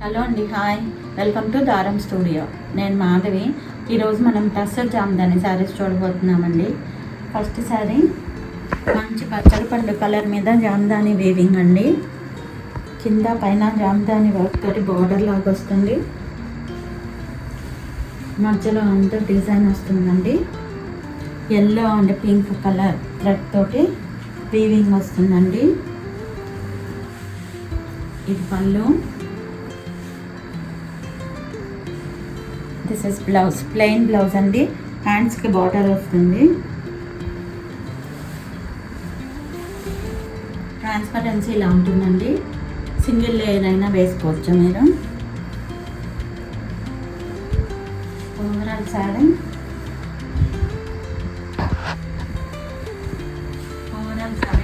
Hello అండి, hi, welcome to దారం studio. నేను మాధవి. ఈరోజు మనం టస్సర్ జామ్దాని సారీస్ చూడబోతున్నామండి. ఫస్ట్ సారీ మంచి పచ్చడి పండు కలర్ మీద జామ్దాని వీవింగ్ అండి. కింద పైన జామ్దాని వర్క్ తోటి బార్డర్ లాగా వస్తుంది. మధ్యలో అంతా డిజైన్ వస్తుందండి. Yellow and pink colour thread తోటి వీవింగ్ వస్తుందండి. ఇది పళ్ళు. This is blouse, plain blouse అండి. హ్యాండ్స్కి బార్డర్ వస్తుంది. ట్రాన్స్పరెన్సీ ఇలా ఉంటుందండి. సింగిల్ లేయర్ అయినా వేసుకోవచ్చు మీరు. ఓవరాల్ శారీ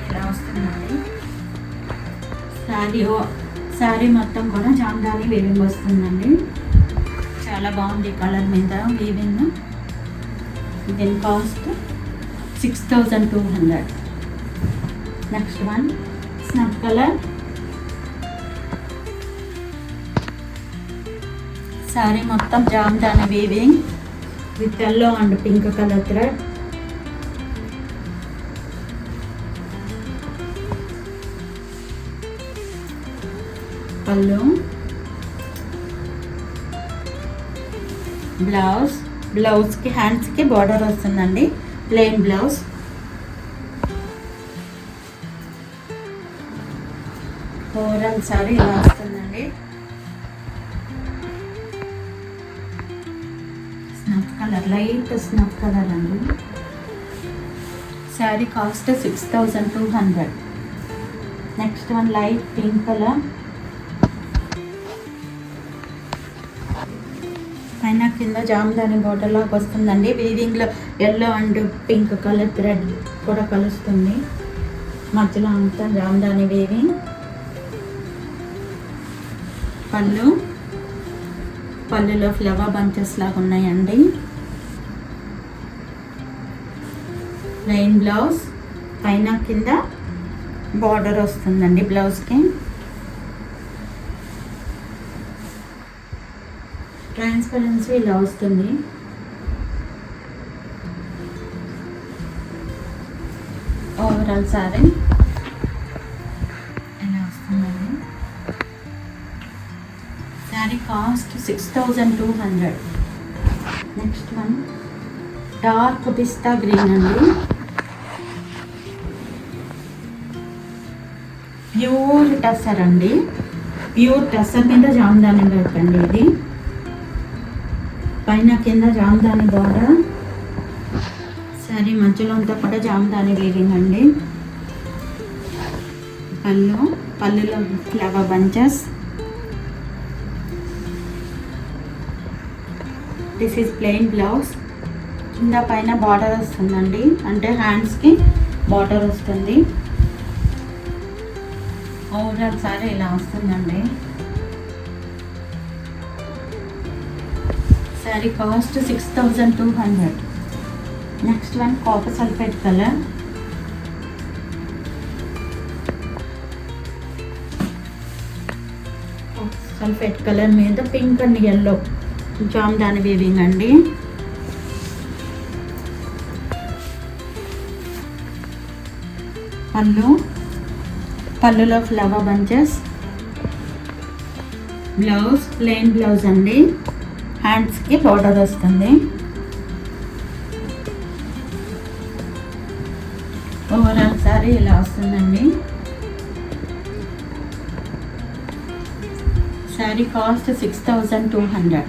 ఇలా వస్తుందండి. శారీ మొత్తం కూడా జామ్దాని వీవింగ్ వస్తుందండి. చాలా బాగుంది కలర్ మీద వీవింగ్. దీని cost 6200. Next one snuff colour. Sari మొత్తం Jamdani weaving with yellow and pink colour thread. పళ్ళు, బ్లౌజ్కి హ్యాండ్స్కి బార్డర్ వస్తుందండి. Plain blouse. ఓవరాల్ సారీ ఇలా వస్తుందండి. Snuff colour, light snuff colour అండి. Sari cost 6200. Next one light pink colour. పైన కింద జామ్దాని బార్డర్ లాగా వస్తుందండి. వీవింగ్లో yellow and pink colour thread కూడా కలుస్తుంది. మధ్యలో అంతా జామ్దాని వీవింగ్. పళ్ళులో ఫ్లవర్ బంచెస్ లాగా ఉన్నాయండి. ప్లెయిన్ బ్లౌజ్, పైన కింద బార్డర్ వస్తుందండి బ్లౌజ్కి. ట్రాన్స్పరెన్సీ ఇలా వస్తుంది. ఓవరాల్ సారీ ఇలా వస్తుందండి. Sari cost 6200. Next one dark pista green అండి. ప్యూర్ టస్సర్ అండి. ప్యూర్ టస్సర్ మీద జామ్దాని వర్క్ అండి. ఇది పైన కింద జామ్దాని బార్డర్. శారీ మధ్యలో అంతా కూడా జామ్దాని వీవింగ్ అండి. పళ్ళులో flower bunches. This is plain blouse. కింద పైన బార్డర్ వస్తుందండి, అంటే హ్యాండ్స్కి బార్డర్ వస్తుంది. ఓవరాల్ సారీ ఇలా వస్తుందండి. Sari cost 6200. Next one copper sulphate colour. Sulphate colour మీద pink and yellow Jamdani weaving అండి. పళ్ళులో flower bunches. Blouse plain blouse అండి. హ్యాండ్స్కి బార్డర్ వస్తుంది. ఓవరాల్ సారీ ఇలా వస్తుందండి. శారీ కాస్ట్ 6200.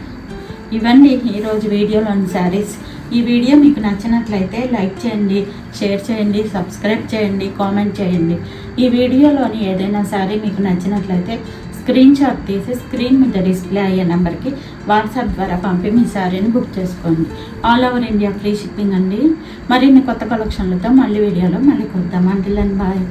ఇవన్నీ ఈరోజు వీడియోలోని శారీస్. ఈ వీడియో మీకు నచ్చినట్లయితే లైక్ చేయండి, షేర్ చేయండి, సబ్స్క్రైబ్ చేయండి, కామెంట్ చేయండి. ఈ వీడియోలోని ఏదైనా శారీ మీకు నచ్చినట్లయితే స్క్రీన్ షాట్ తీసి స్క్రీన్ మీద డిస్ప్లే అయ్యే నెంబర్కి వాట్సాప్ ద్వారా పంపి మీ శారీని బుక్ చేసుకోండి. All over India free shipping అండి. మరిన్ని కొత్త కలెక్షన్లతో మళ్ళీ వీడియోలో మళ్ళీ కొద్దాం. Until and bye.